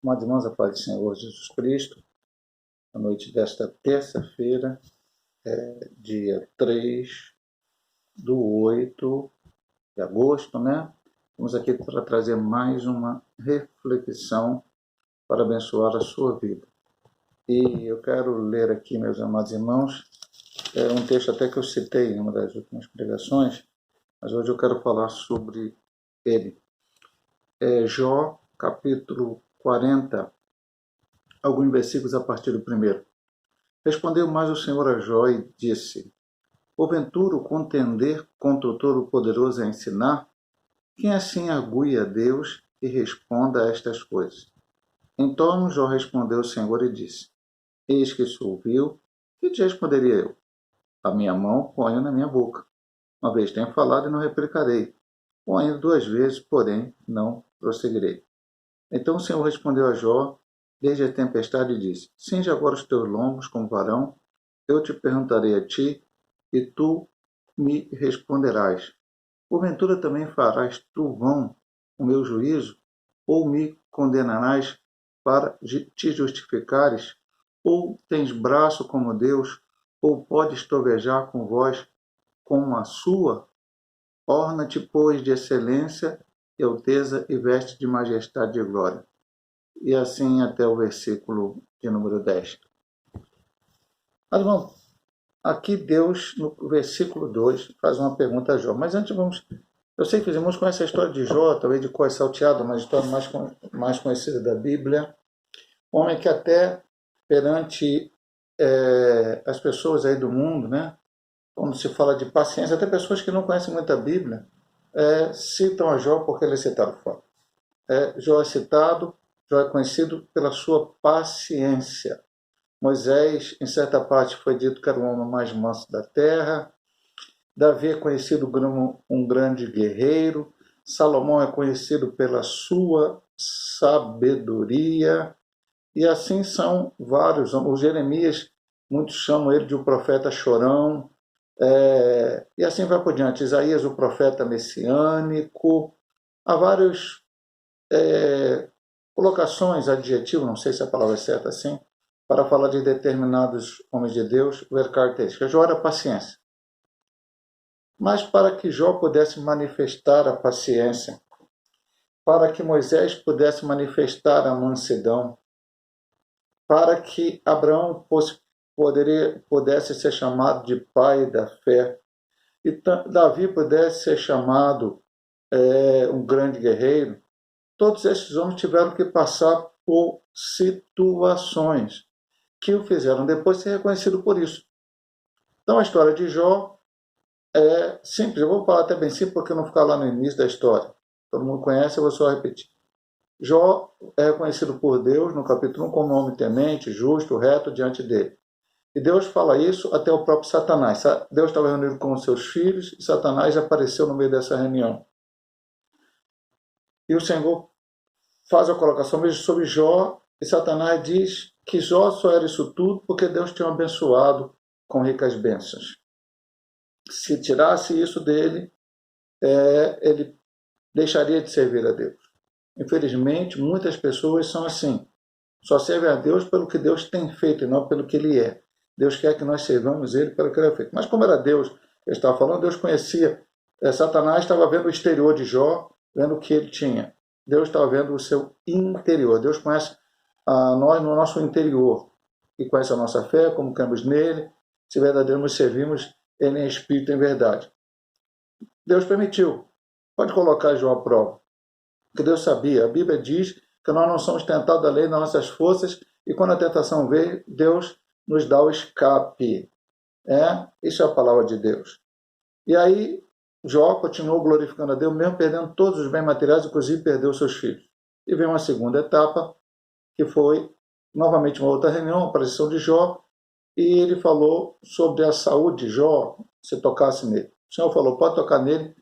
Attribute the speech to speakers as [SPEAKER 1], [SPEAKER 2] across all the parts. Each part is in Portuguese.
[SPEAKER 1] Amados irmãos, a paz do Senhor Jesus Cristo, a noite desta terça-feira, dia 3/8 de agosto, né? Vamos aqui para trazer mais uma reflexão para abençoar a sua vida. E eu quero ler aqui, meus amados irmãos, um texto até que eu citei em uma das últimas pregações, mas hoje eu quero falar sobre ele. Jó, capítulo 40, alguns versículos a partir do primeiro. Respondeu mais o Senhor a Jó e disse: Porventura contender contra o Todo-Poderoso é ensinar? Quem assim argue a Deus e responda a estas coisas? Então Jó respondeu ao Senhor e disse: Eis que sou vil, que te responderia eu? A minha mão ponho na minha boca. Uma vez tenho falado e não replicarei. Ponho 2 vezes, porém não prosseguirei. Então o Senhor respondeu a Jó desde a tempestade e disse: Cinge agora os teus lombos como varão, eu te perguntarei a ti, e tu me responderás. Porventura também farás tu vão o meu juízo, ou me condenarás para te justificares? Ou tens braço como Deus, ou podes trovejar com voz como a sua? Orna-te, pois, de excelência e alteza e veste de majestade e glória. E assim até o versículo de número 10. Mas vamos, aqui Deus, no versículo 2, faz uma pergunta a Jó. Mas antes vamos... Eu sei que os irmãos conhecem a história de Jó, talvez de cor salteada, uma história mais conhecida da Bíblia. Homem que até perante as pessoas aí do mundo, né? Quando se fala de paciência, até pessoas que não conhecem muito a Bíblia, citam a Jó porque ele é citado fora. Jó é citado, Jó é conhecido pela sua paciência. Moisés, em certa parte, foi dito que era o homem mais manso da terra. Davi é conhecido como um grande guerreiro. Salomão é conhecido pela sua sabedoria. E assim são vários. O Jeremias, muitos chamam ele de um profeta chorão. E assim vai por diante. Isaías, o profeta messiânico. Há várias colocações, adjetivos, não sei se a palavra é certa assim, para falar de determinados homens de Deus, ver características. Jó era paciência. Mas para que Jó pudesse manifestar a paciência, para que Moisés pudesse manifestar a mansidão, para que Abraão pudesse ser chamado de pai da fé, e Davi pudesse ser chamado um grande guerreiro, todos esses homens tiveram que passar por situações que o fizeram depois ser reconhecido por isso. Então a história de Jó é simples, eu vou falar até bem simples porque eu não ficar lá no início da história. Todo mundo conhece, eu vou só repetir. Jó é reconhecido por Deus no capítulo 1 como um homem temente, justo, reto diante dele. E Deus fala isso até o próprio Satanás. Deus estava reunido com os seus filhos e Satanás apareceu no meio dessa reunião. E o Senhor faz a colocação mesmo sobre Jó, e Satanás diz que Jó só era isso tudo porque Deus tinha abençoado com ricas bênçãos. Se tirasse isso dele, ele deixaria de servir a Deus. Infelizmente, muitas pessoas são assim. Só servem a Deus pelo que Deus tem feito e não pelo que Ele é. Deus quer que nós servamos Ele pelo que Ele é feito. Mas como era Deus que ele estava falando, Deus conhecia. Satanás estava vendo o exterior de Jó, vendo o que ele tinha. Deus estava vendo o seu interior. Deus conhece nós no nosso interior. E conhece a nossa fé, como cremos nele, se verdadeiramente servimos Ele em espírito e em verdade. Deus permitiu. Pode colocar Jó à prova. Porque Deus sabia. A Bíblia diz que nós não somos tentados da lei nas nossas forças, e quando a tentação veio, Deus nos dá o escape. Isso é a palavra de Deus. E aí, Jó continuou glorificando a Deus, mesmo perdendo todos os bens materiais, inclusive perdeu seus filhos. E veio uma segunda etapa, que foi novamente uma outra reunião, a aparição de Jó, e ele falou sobre a saúde de Jó, se tocasse nele. O Senhor falou, pode tocar nele,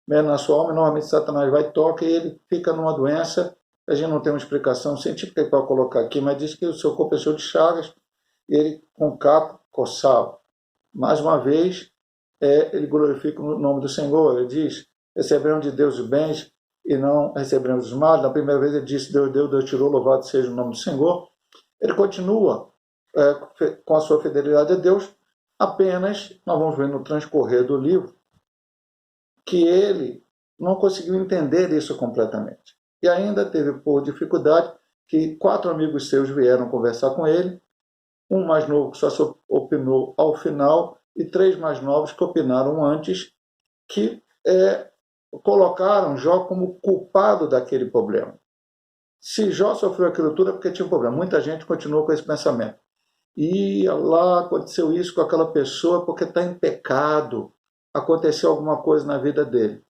[SPEAKER 1] mesmo na sua alma, e normalmente Satanás vai e toca, e ele fica numa doença. A gente não tem uma explicação científica para colocar aqui, mas diz que o seu corpo é cheio de chagas, e ele com caco coçava. Mais uma vez, ele glorifica o nome do Senhor. Ele diz, receberam de Deus os bens, e não receberemos os males. Na primeira vez ele disse, Deus deu, Deus tirou, louvado seja o nome do Senhor. Ele continua com a sua fidelidade a Deus, apenas, nós vamos ver no transcorrer do livro, que ele não conseguiu entender isso completamente. E ainda teve por dificuldade que 4 amigos seus vieram conversar com ele, um mais novo que só opinou ao final e 3 mais novos que opinaram antes, que colocaram Jó como culpado daquele problema. Se Jó sofreu aquilo tudo é porque tinha um problema. Muita gente continuou com esse pensamento. E lá aconteceu isso com aquela pessoa porque está em pecado, aconteceu alguma coisa na vida dele.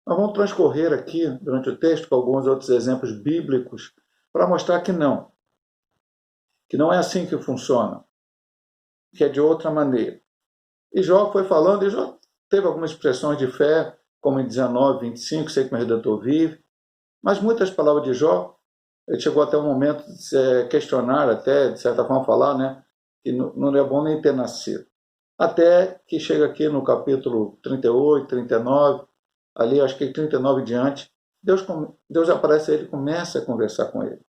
[SPEAKER 1] Nós vamos transcorrer aqui, durante o texto, com alguns outros exemplos bíblicos, para mostrar que não é assim que funciona, que é de outra maneira. E Jó foi falando, e Jó teve algumas expressões de fé, como em 19, 25, sei que meu Redentor vive, mas muitas palavras de Jó, ele chegou até um momento de se questionar, até, de certa forma, falar, né, que não é bom nem ter nascido. Até que chega aqui no capítulo 38, 39, ali acho que 39 em diante, Deus aparece a ele e começa a conversar com ele.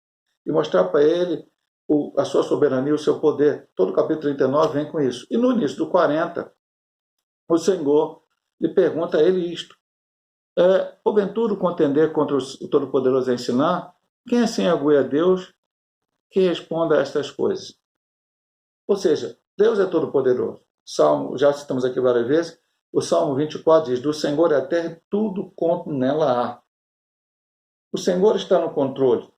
[SPEAKER 1] E mostrar para ele a sua soberania, o seu poder. Todo o capítulo 39 vem com isso. E no início do 40, o Senhor lhe pergunta a ele isto. Porventura contender contra o Todo-Poderoso é ensinar? Quem assim aguia a Deus que responda a estas coisas? Ou seja, Deus é todo-poderoso. Salmo, já citamos aqui várias vezes, o Salmo 24 diz, do Senhor é a terra e tudo quanto nela há. O Senhor está no controle.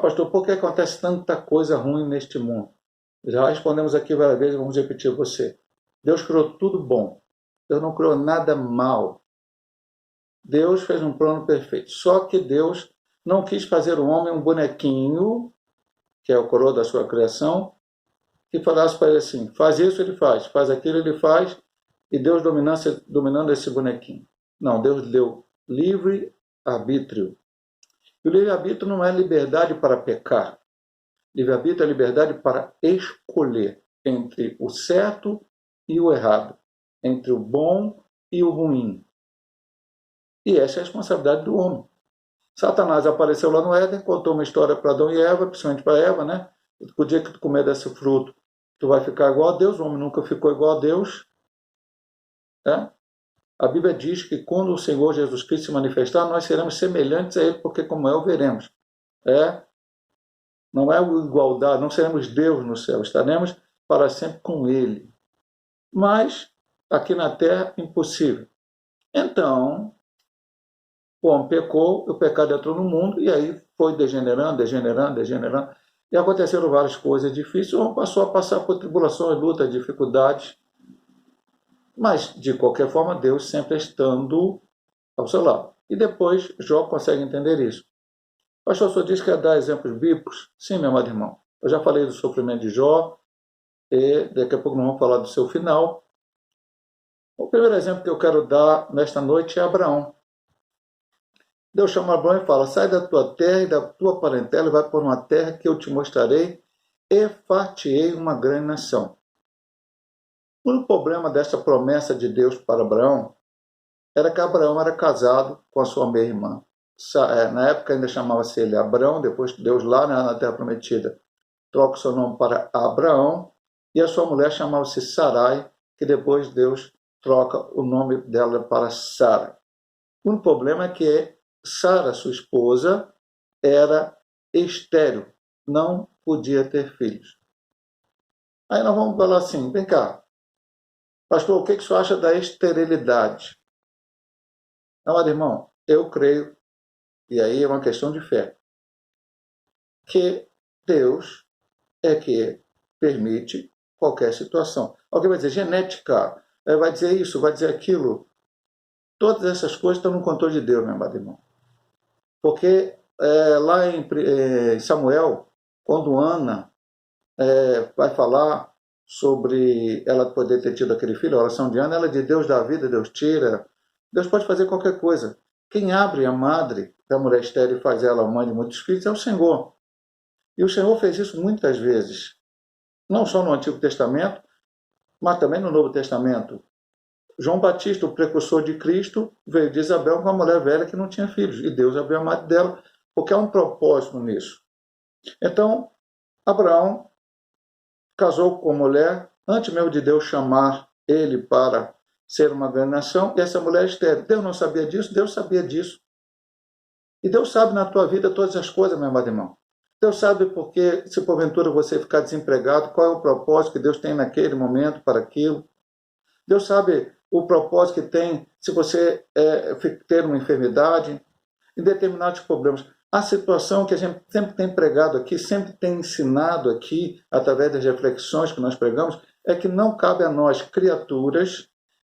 [SPEAKER 1] Pastor, por que acontece tanta coisa ruim neste mundo? Já respondemos aqui várias vezes, vamos repetir você. Deus criou tudo bom. Deus não criou nada mal. Deus fez um plano perfeito. Só que Deus não quis fazer o homem um bonequinho, que é o coroa da sua criação, que falasse para ele assim, faz isso, ele faz aquilo, ele faz, e Deus dominando esse bonequinho. Não, Deus deu livre-arbítrio. E o livre-arbítrio não é liberdade para pecar. Livre-arbítrio é liberdade para escolher entre o certo e o errado, entre o bom e o ruim. E essa é a responsabilidade do homem. Satanás apareceu lá no Éden, contou uma história para Adão e Eva, principalmente para Eva, né? O dia que tu comer desse fruto, tu vai ficar igual a Deus. O homem nunca ficou igual a Deus. A Bíblia diz que quando o Senhor Jesus Cristo se manifestar, nós seremos semelhantes a Ele, porque como o veremos. Não é igualdade, não seremos Deus no céu, estaremos para sempre com Ele. Mas, aqui na terra, impossível. Então, o homem pecou, o pecado entrou no mundo, e aí foi degenerando. E aconteceram várias coisas difíceis, o homem passou a passar por tribulações, lutas, dificuldades. Mas, de qualquer forma, Deus sempre estando ao seu lado. E depois, Jó consegue entender isso. O pastor só diz que é dar exemplos bíblicos. Sim, meu amado irmão. Eu já falei do sofrimento de Jó, e daqui a pouco nós vamos falar do seu final. O primeiro exemplo que eu quero dar nesta noite é Abraão. Deus chama Abraão e fala, sai da tua terra e da tua parentela e vai por uma terra que eu te mostrarei e far-te-ei uma grande nação. O único problema dessa promessa de Deus para Abraão era que Abraão era casado com a sua meia-irmã. Na época ainda chamava-se ele Abraão, depois que Deus lá na Terra Prometida troca o seu nome para Abraão, e a sua mulher chamava-se Sarai, que depois Deus troca o nome dela para Sara. O único problema é que Sara, sua esposa, era estéril, não podia ter filhos. Aí nós vamos falar assim, vem cá, pastor, o que o senhor acha da esterilidade? Não, irmão, eu creio, e aí é uma questão de fé, que Deus é que permite qualquer situação. Alguém vai dizer genética, vai dizer isso, vai dizer aquilo. Todas essas coisas estão no controle de Deus, meu amado irmão. Porque lá em Samuel, quando Ana vai falar sobre ela poder ter tido aquele filho, a oração de Ana, ela diz, Deus dá a vida, Deus tira. Deus pode fazer qualquer coisa. Quem abre a madre da mulher estéril e faz ela mãe de muitos filhos é o Senhor. E o Senhor fez isso muitas vezes. Não só no Antigo Testamento, mas também no Novo Testamento. João Batista, o precursor de Cristo, veio de Isabel com uma mulher velha que não tinha filhos. E Deus abriu a mãe dela, porque há um propósito nisso. Então, Abraão casou com a mulher, antes mesmo de Deus chamar ele para ser uma grande nação, e essa mulher é estéril. Deus não sabia disso? Deus sabia disso. E Deus sabe na tua vida todas as coisas, meu amado irmão. Deus sabe porque, se porventura você ficar desempregado, qual é o propósito que Deus tem naquele momento para aquilo. Deus sabe o propósito que tem se você ter uma enfermidade, em determinados problemas. A situação que a gente sempre tem pregado aqui, sempre tem ensinado aqui, através das reflexões que nós pregamos, é que não cabe a nós, criaturas,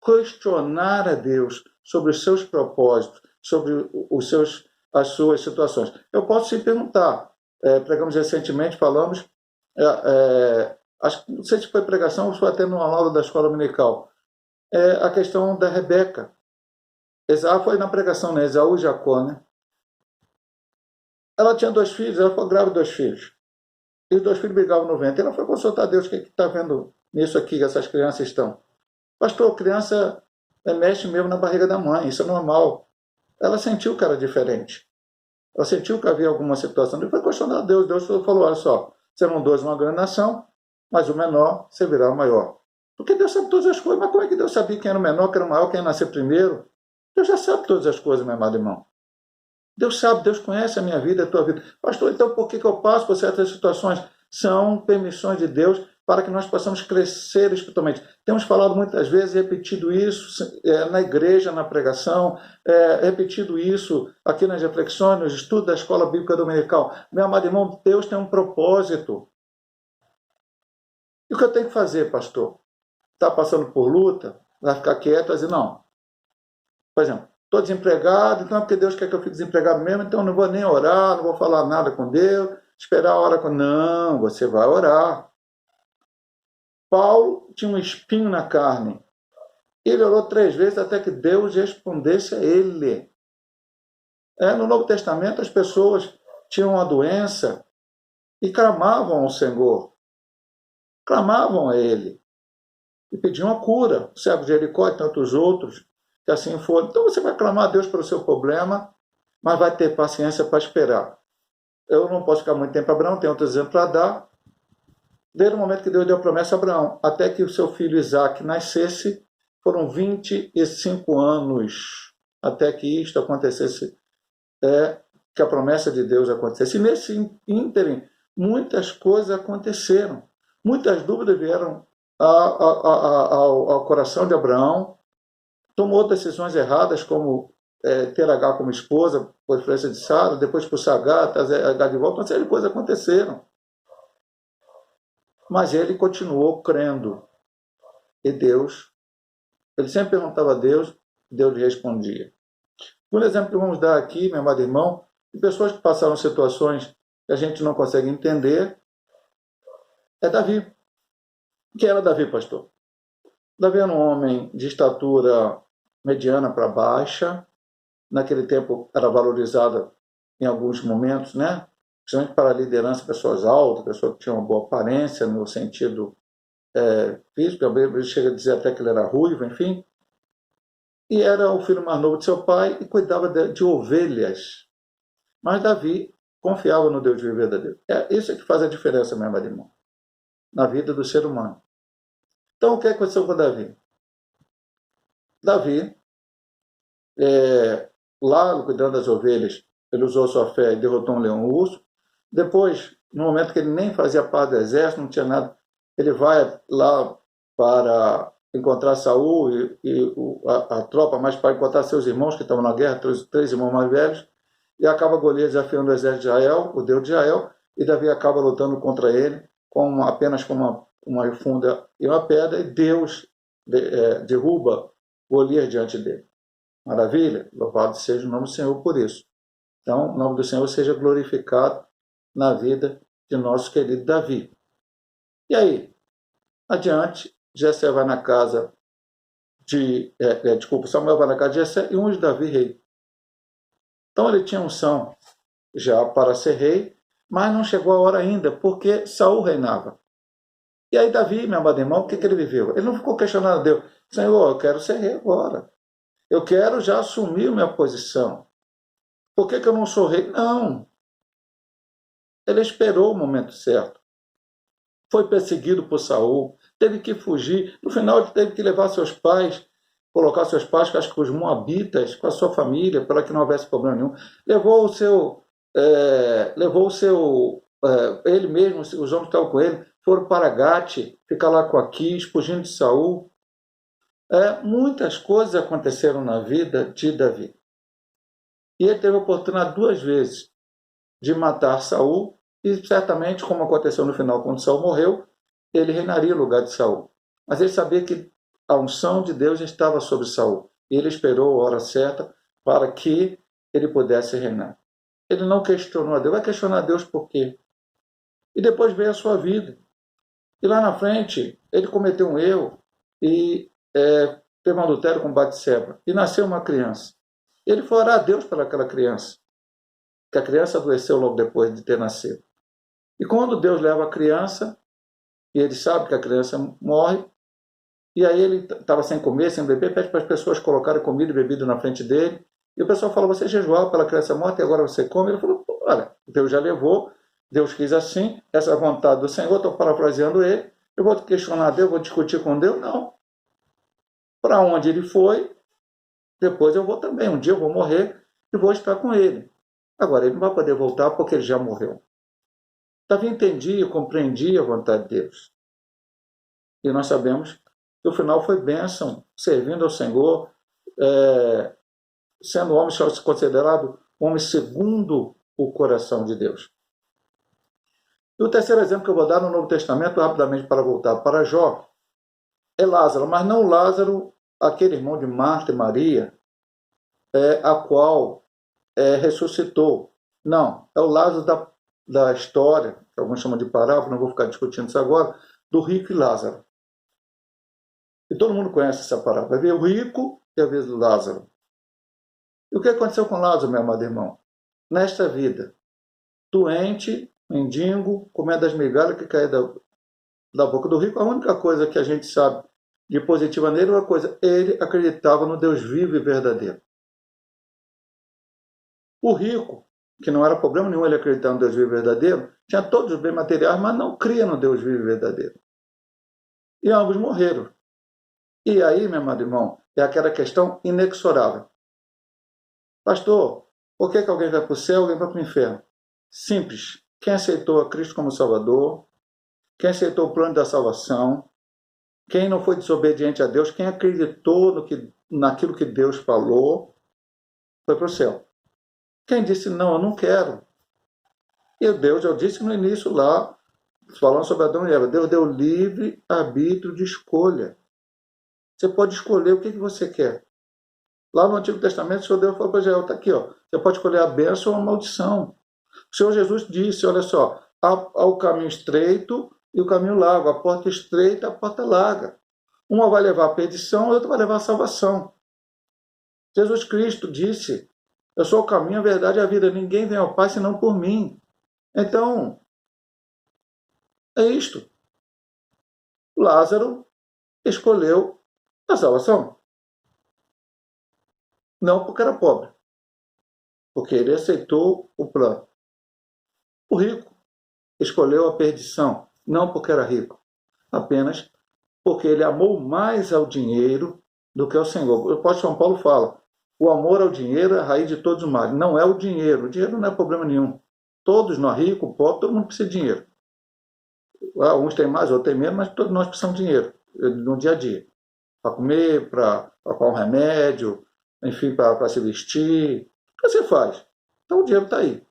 [SPEAKER 1] questionar a Deus sobre os seus propósitos, sobre as suas situações. Eu posso te perguntar, pregamos recentemente, falamos, não sei se foi pregação ou se foi até numa aula da escola dominical, a questão da Rebeca. Foi na pregação, né? Esaú e Jacó, né? Ela tinha 2 filhos, ela foi grávida de 2 filhos. E os 2 filhos brigavam no ventre. Ela foi consultar Deus, o que está vendo nisso aqui, que essas crianças estão? Pastor, a criança mexe mesmo na barriga da mãe, isso é normal. Ela sentiu que era diferente. Ela sentiu que havia alguma situação. Depois foi questionar Deus. Deus falou, olha só, serão 2 uma grande nação, mas o menor servirá o maior. Porque Deus sabe todas as coisas. Mas como é que Deus sabia quem era o menor, quem era o maior, quem ia nascer primeiro? Deus já sabe todas as coisas, meu amado irmão. Deus sabe, Deus conhece a minha vida, a tua vida. Pastor, então por que eu passo por certas situações? São permissões de Deus para que nós possamos crescer espiritualmente. Temos falado muitas vezes, repetido isso na igreja, na pregação, repetido isso aqui nas reflexões, nos estudos da Escola Bíblica Dominical. Meu amado irmão, Deus tem um propósito. E o que eu tenho que fazer, pastor? Está passando por luta? Vai ficar quieto e dizer, não. Por exemplo, estou desempregado, então é porque Deus quer que eu fique desempregado mesmo, então não vou nem orar, não vou falar nada com Deus, esperar a hora com... Não, você vai orar. Paulo tinha um espinho na carne. Ele orou 3 vezes até que Deus respondesse a ele. No Novo Testamento as pessoas tinham uma doença e clamavam ao Senhor. Clamavam a Ele. E pediam a cura. O servo de Jericó e tantos outros que assim foram. Então você vai clamar a Deus pelo seu problema, mas vai ter paciência para esperar. Eu não posso ficar muito tempo para Abraão, tem outro exemplo para dar. Desde o momento que Deus deu a promessa a Abraão, até que o seu filho Isaque nascesse, foram 25 anos até que isto acontecesse, que a promessa de Deus acontecesse. E nesse ínterim, muitas coisas aconteceram. Muitas dúvidas vieram ao coração de Abraão, tomou decisões erradas, como ter Agar como esposa, por influência de Sara, depois expulsar Agar, trazer Agar de volta, uma série de coisas aconteceram. Mas ele continuou crendo. E Deus, ele sempre perguntava a Deus, Deus lhe respondia. Um exemplo que vamos dar aqui, meu amado irmão, de pessoas que passaram situações que a gente não consegue entender, é Davi. Quem era Davi, pastor? Davi era um homem de estatura mediana para baixa. Naquele tempo era valorizada em alguns momentos, né? Principalmente para a liderança, pessoas altas, pessoas que tinham uma boa aparência no sentido físico. A Bíblia chega a dizer até que ele era ruivo, enfim. E era o filho mais novo de seu pai e cuidava de ovelhas. Mas Davi confiava no Deus vivo e verdadeiro. Isso é que faz a diferença, meu amado irmão, na vida do ser humano. Então, o que aconteceu com Davi? Davi, lá cuidando das ovelhas, ele usou sua fé e derrotou um leão urso. Depois, no momento que ele nem fazia parte do exército, não tinha nada, ele vai lá para encontrar Saul e a tropa, mas para encontrar seus irmãos que estavam na guerra, 3 irmãos mais velhos, e acaba Golias desafiando o exército de Israel, o Deus de Israel, e Davi acaba lutando contra ele apenas com uma funda e uma pedra, e Deus derruba Golias diante dele. Maravilha? Louvado seja o nome do Senhor por isso. Então, o nome do Senhor seja glorificado na vida de nosso querido Davi. E aí, adiante, Jessé vai na casa Samuel vai na casa de Jessé e unge Davi rei. Então ele tinha unção já para ser rei, mas não chegou a hora ainda, porque Saul reinava. E aí Davi, meu amado irmão, o que ele viveu? Ele não ficou questionando a Deus. Senhor, eu quero ser rei agora. Eu quero já assumir minha posição. Por que eu não sou rei? Não. Ele esperou o momento certo. Foi perseguido por Saul, teve que fugir. No final, ele teve que levar seus pais, colocar seus pais, acho que os moabitas, com a sua família, para que não houvesse problema nenhum. Ele mesmo, os homens que estavam com ele, foram para Gate, ficar lá com Aquis, fugindo de Saul. Muitas coisas aconteceram na vida de Davi. E ele teve a oportunidade 2 vezes de matar Saul, e certamente, como aconteceu no final, quando Saul morreu, ele reinaria no lugar de Saul. Mas ele sabia que a unção de Deus estava sobre Saul, e ele esperou a hora certa para que ele pudesse reinar. Ele não questionou a Deus. Vai questionar a Deus por quê? E depois veio a sua vida. E lá na frente, ele cometeu um erro e teve um adultério com Batseba. E nasceu uma criança. Ele foi orar a Deus pelaquela criança, que a criança adoeceu logo depois de ter nascido. E quando Deus leva a criança, e ele sabe que a criança morre, e aí ele estava sem comer, sem beber, pede para as pessoas colocarem comida e bebida na frente dele, e o pessoal fala, você jejuava pela criança morta e agora você come? Ele falou, olha, Deus já levou, Deus quis assim, essa é a vontade do Senhor, estou parafraseando ele, eu vou questionar Deus, vou discutir com Deus? Não. Para onde ele foi, depois eu vou também, um dia eu vou morrer e vou estar com ele. Agora, ele não vai poder voltar porque ele já morreu. Davi entendia e compreendia a vontade de Deus. E nós sabemos que o final foi bênção, servindo ao Senhor, sendo homem considerado homem segundo o coração de Deus. E o terceiro exemplo que eu vou dar no Novo Testamento, rapidamente para voltar para Jó, é Lázaro, mas não Lázaro, aquele irmão de Marta e Maria, a qual ressuscitou. Não, é o Lázaro da história, que alguns chamam de parábola, não vou ficar discutindo isso agora, do rico e Lázaro. E todo mundo conhece essa parábola. Vai ver o rico e a vez do Lázaro. E o que aconteceu com Lázaro, meu amado irmão? Nesta vida, doente, mendigo, comendo as migalhas que caíam da boca do rico, a única coisa que a gente sabe de positiva nele é uma coisa, ele acreditava no Deus vivo e verdadeiro. O rico, que não era problema nenhum ele acreditar no Deus vivo e verdadeiro, tinha todos os bens materiais, mas não cria no Deus vivo e verdadeiro. E ambos morreram. E aí, meu amado irmão, é aquela questão inexorável. Pastor, por que alguém vai para o céu e alguém vai para o inferno? Simples. Quem aceitou a Cristo como Salvador, quem aceitou o plano da salvação, quem não foi desobediente a Deus, quem acreditou naquilo que Deus falou, foi para o céu. Quem disse, não, eu não quero. E Deus, eu disse no início lá, falando sobre Adão e Eva, Deus deu livre arbítrio de escolha. Você pode escolher o que você quer. Lá no Antigo Testamento, o Senhor Deus falou para Israel, está aqui, ó, você pode escolher a bênção ou a maldição. O Senhor Jesus disse, olha só, há o caminho estreito e o caminho largo, a porta estreita e a porta larga. Uma vai levar à perdição, a outra vai levar à salvação. Jesus Cristo disse, eu sou o caminho, a verdade e a vida. Ninguém vem ao Pai senão por mim. Então, é isto. Lázaro escolheu a salvação. Não porque era pobre, porque ele aceitou o plano. O rico escolheu a perdição, não porque era rico, apenas porque ele amou mais ao dinheiro do que ao Senhor. O apóstolo São Paulo fala, o amor ao dinheiro é a raiz de todos os males. Não é o dinheiro não é problema nenhum. Todos nós, rico, pobre, todo mundo precisa de dinheiro. Uns têm mais, outros têm menos, mas todos nós precisamos de dinheiro no dia a dia. Para comer, para comprar um remédio, enfim, para se vestir. O que você faz? Então o dinheiro está aí.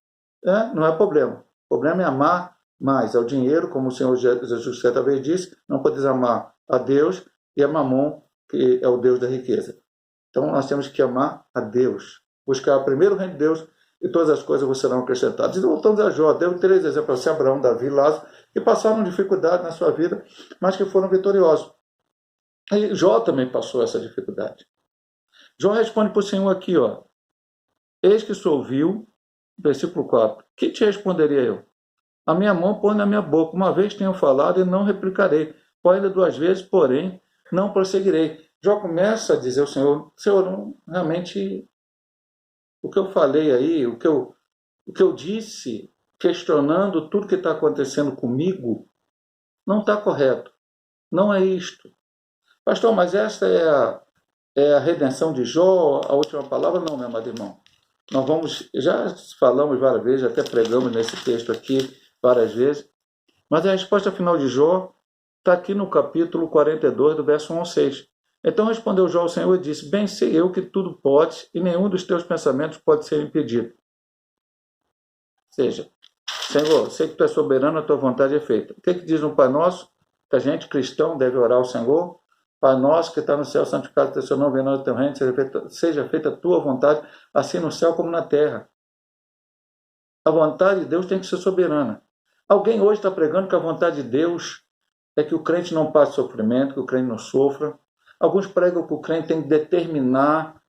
[SPEAKER 1] Não é problema. O problema é amar mais ao dinheiro, como o Senhor Jesus certa vez disse, não podes amar a Deus e a Mamon, que é o Deus da riqueza. Então nós temos que amar a Deus, buscar primeiro o reino de Deus e todas as coisas vos serão acrescentadas. E voltamos a Jó, deu 3 exemplos assim, Abraão, Davi, Lázaro, que passaram dificuldade na sua vida, mas que foram vitoriosos. E Jó também passou essa dificuldade. Jó responde para o Senhor aqui, ó, eis que sou vil, versículo 4, que te responderia eu? A minha mão põe na minha boca, uma vez tenho falado e não replicarei, põe ainda 2 vezes, porém não prosseguirei. Jó começa a dizer ao Senhor, Senhor, realmente o que eu falei aí, o que eu disse, questionando tudo que está acontecendo comigo, não está correto. Não é isto. Pastor, mas esta é a redenção de Jó, a última palavra? Não, meu amado irmão. Já falamos várias vezes, até pregamos nesse texto aqui várias vezes, mas a resposta final de Jó está aqui no capítulo 42, do verso 1 ao 6. Então respondeu Jó ao Senhor e disse, bem sei eu que tudo podes, e nenhum dos teus pensamentos pode ser impedido. Ou seja, Senhor, sei que tu és soberano, a tua vontade é feita. O que diz no Pai Nosso? Que a gente cristão deve orar ao Senhor. Pai nosso que está no céu, santificado seja o teu nome, venha o teu reino, seja feita a tua vontade, assim no céu como na terra. A vontade de Deus tem que ser soberana. Alguém hoje está pregando que a vontade de Deus é que o crente não passe sofrimento, que o crente não sofra. Alguns pregam que o crente tem que determinar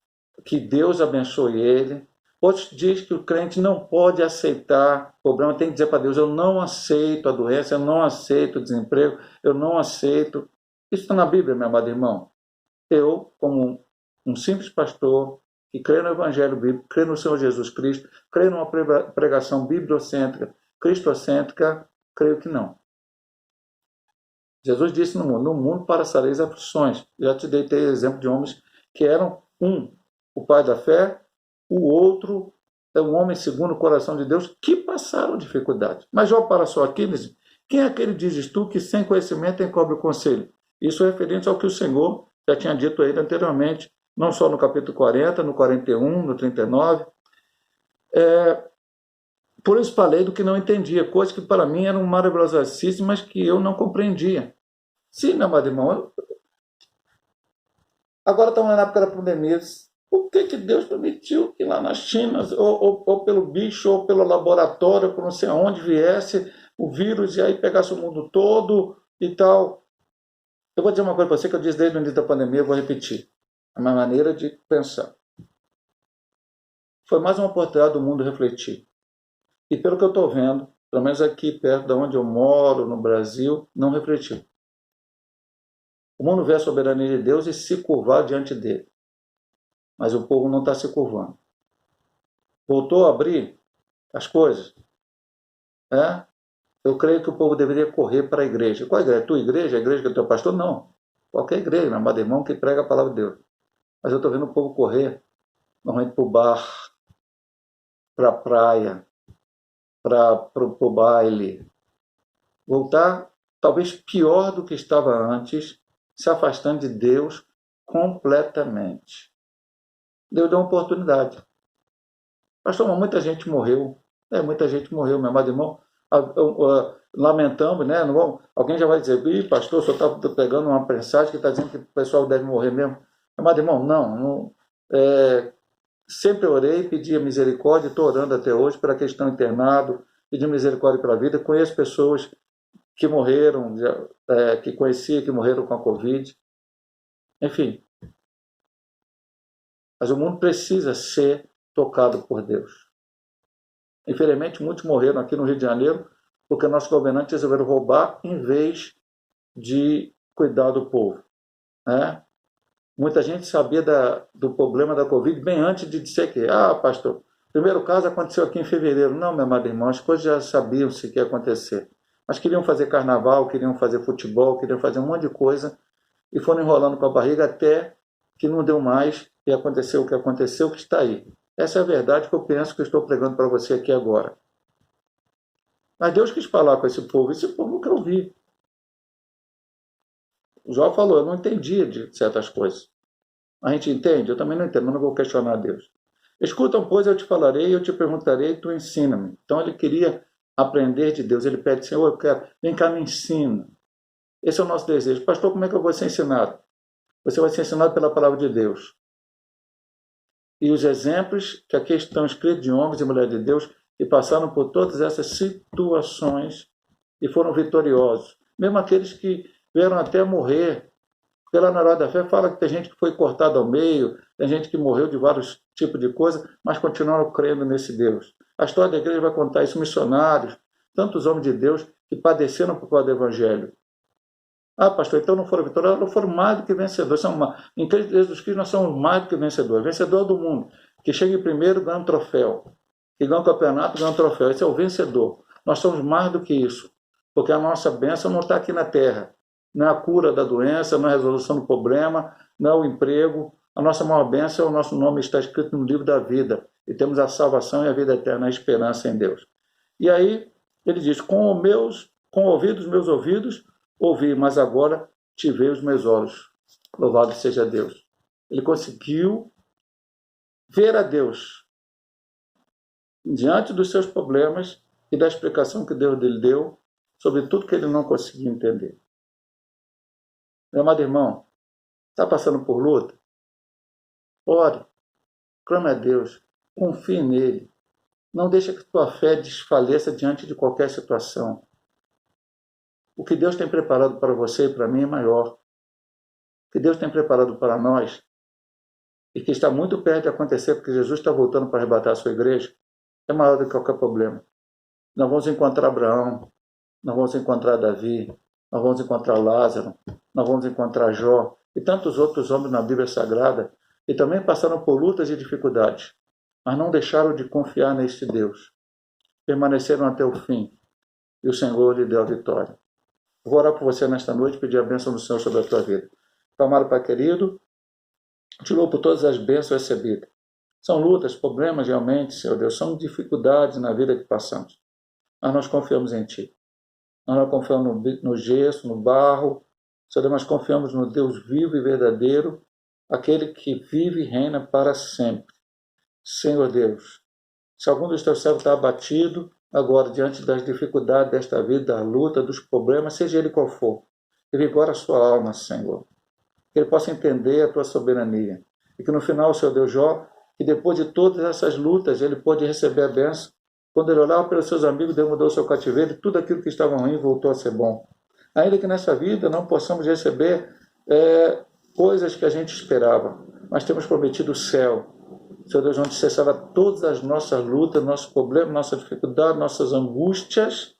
[SPEAKER 1] que Deus abençoe ele. Outros dizem que o crente não pode aceitar o problema, tem que dizer para Deus, eu não aceito a doença, eu não aceito o desemprego, eu não aceito. Isso está na Bíblia, meu amado irmão. Eu, como um simples pastor, que crê no Evangelho Bíblico, crê no Senhor Jesus Cristo, crê numa pregação bibliocêntrica, cristocêntrica, creio que não. Jesus disse no mundo passareis aflições. Já te dei exemplo de homens que eram o pai da fé, o outro é um homem segundo o coração de Deus, que passaram dificuldade. Mas Jó para só aqui, quem é aquele, dizes tu, que sem conhecimento encobre o conselho? Isso é referente ao que o Senhor já tinha dito a ele anteriormente, não só no capítulo 40, no 41, no 39. Por isso falei do que não entendia, coisas que para mim eram maravilhosíssimas, que eu não compreendia. Sim, meu amado irmão, agora estamos na época da pandemia. Por que Deus permitiu que lá na China, ou pelo bicho, ou pelo laboratório, por não sei aonde, viesse o vírus e aí pegasse o mundo todo e tal? Eu vou dizer uma coisa para você que eu disse desde o início da pandemia, eu vou repetir. A minha maneira de pensar. Foi mais uma oportunidade do mundo refletir. E pelo que eu estou vendo, pelo menos aqui perto de onde eu moro, no Brasil, não refletiu. O mundo vê a soberania de Deus e se curvar diante dele. Mas o povo não está se curvando. Voltou a abrir as coisas. Eu creio que o povo deveria correr para a igreja. Qual igreja? Tua igreja? A igreja que é teu pastor? Não. Qualquer igreja, meu amado irmão, que prega a palavra de Deus. Mas eu estou vendo o povo correr, normalmente para o bar, para a praia, para o baile. Voltar, talvez pior do que estava antes, se afastando de Deus completamente. Deus deu uma oportunidade. Pastor, mas muita gente morreu. Muita gente morreu, meu amado irmão. Lamentamos, né? Alguém já vai dizer, pastor, o senhor está pegando uma mensagem que está dizendo que o pessoal deve morrer mesmo. Meu amado irmão, não. Sempre orei, pedi a misericórdia, estou orando até hoje para que estão internados, pedi misericórdia para a vida. Conheço pessoas que morreram, que conhecia, que morreram com a Covid. Enfim. Mas o mundo precisa ser tocado por Deus. Infelizmente, muitos morreram aqui no Rio de Janeiro porque nossos governantes resolveram roubar em vez de cuidar do povo. Muita gente sabia do problema da Covid bem antes de dizer que, pastor, o primeiro caso aconteceu aqui em fevereiro. Não, meu amado irmão, as coisas já sabiam se que ia acontecer. Mas queriam fazer carnaval, queriam fazer futebol, queriam fazer um monte de coisa e foram enrolando com a barriga até que não deu mais e aconteceu o que aconteceu, que está aí. Essa é a verdade que eu penso que eu estou pregando para você aqui agora. Mas Deus quis falar com esse povo não quer ouvir. O Jó falou, eu não entendia de certas coisas. A gente entende? Eu também não entendo, mas não vou questionar Deus. Escuta, pois, eu te falarei, eu te perguntarei, tu ensina-me. Então ele queria aprender de Deus. Ele pede, Senhor, eu quero, vem cá, me ensina. Esse é o nosso desejo. Pastor, como é que eu vou ser ensinado? Você vai ser ensinado pela palavra de Deus. E os exemplos que aqui estão escritos de homens e mulheres de Deus que passaram por todas essas situações e foram vitoriosos. Mesmo aqueles que vieram até morrer. Pela na da fé fala que tem gente que foi cortada ao meio, tem gente que morreu de vários tipos de coisas, mas continuaram crendo nesse Deus. A história da igreja vai contar isso, missionários, tantos homens de Deus que padeceram por causa do Evangelho. Ah, pastor, então não foram vitoriosos? Não foram mais do que vencedores. Em Jesus Cristo nós somos mais do que vencedores. Vencedor do mundo. Que chega em primeiro ganha um troféu. Que ganha um campeonato ganha um troféu. Esse é o vencedor. Nós somos mais do que isso. Porque a nossa bênção não está aqui na terra. Não é a cura da doença, não é a resolução do problema, não é o emprego. A nossa maior bênção é o nosso nome está escrito no livro da vida. E temos a salvação e a vida eterna, a esperança em Deus. E aí, ele diz, com ouvidos, meus ouvidos, ouvi, mas agora tive os meus olhos. Louvado seja Deus. Ele conseguiu ver a Deus diante dos seus problemas e da explicação que Deus lhe deu sobre tudo que ele não conseguia entender. Meu amado irmão, está passando por luta? Ore, clame a Deus, confie nele. Não deixe que tua fé desfaleça diante de qualquer situação. O que Deus tem preparado para você e para mim é maior. O que Deus tem preparado para nós, e que está muito perto de acontecer, porque Jesus está voltando para arrebatar a sua igreja, é maior do que qualquer problema. Nós vamos encontrar Abraão, nós vamos encontrar Davi, nós vamos encontrar Lázaro, nós vamos encontrar Jó, e tantos outros homens na Bíblia Sagrada, e também passaram por lutas e dificuldades, mas não deixaram de confiar neste Deus. Permaneceram até o fim, e o Senhor lhe deu a vitória. Vou orar por você nesta noite e pedir a bênção do Senhor sobre a tua vida. Amado Pai querido, te louvo por todas as bênçãos recebidas. São lutas, problemas realmente, Senhor Deus, são dificuldades na vida que passamos. Mas nós confiamos em Ti. Nós não confiamos no gesso, no barro, Senhor Deus, mas confiamos no Deus vivo e verdadeiro, aquele que vive e reina para sempre. Senhor Deus, se algum dos teus servos está abatido, agora, diante das dificuldades desta vida, da luta, dos problemas, seja ele qual for, revigora a sua alma, Senhor. Que ele possa entender a tua soberania. E que no final, Senhor Deus, Jó, que depois de todas essas lutas, ele pôde receber a bênção. Quando ele olhava pelos seus amigos, Deus mudou o seu cativeiro, e tudo aquilo que estava ruim voltou a ser bom. Ainda que nessa vida não possamos receber coisas que a gente esperava, mas temos prometido o céu. Senhor Deus, onde cessará todas as nossas lutas, nossos problemas, nossas dificuldades, nossas angústias,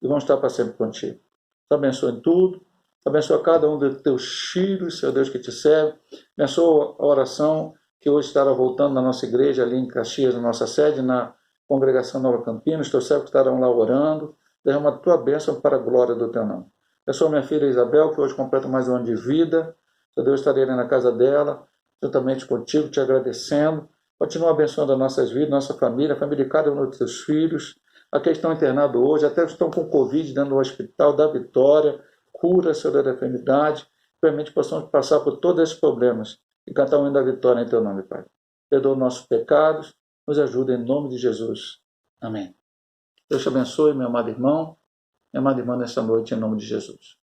[SPEAKER 1] e vamos estar para sempre contigo. Te abençoe em tudo, abençoa cada um dos teus filhos, Senhor Deus, que te serve, abençoa a oração que hoje estará voltando na nossa igreja, ali em Caxias, na nossa sede, na congregação Nova Campinas, teus servos que estarão lá orando, derrama a tua bênção para a glória do teu nome. Abençoa minha filha Isabel, que hoje completa mais um ano de vida, Senhor Deus, estarei ali na casa dela, juntamente contigo, te agradecendo. Continua abençoando as nossas vidas, nossa família, a família de cada um dos teus filhos, aqueles que estão internados hoje, até que estão com Covid dentro do hospital, dá vitória, cura, Senhor, da enfermidade, permite que possamos passar por todos esses problemas e cantar o hino da vitória em teu nome, Pai. Perdoa nossos pecados, nos ajuda em nome de Jesus. Amém. Deus te abençoe, meu amado irmão, minha amada irmã, nessa noite, em nome de Jesus.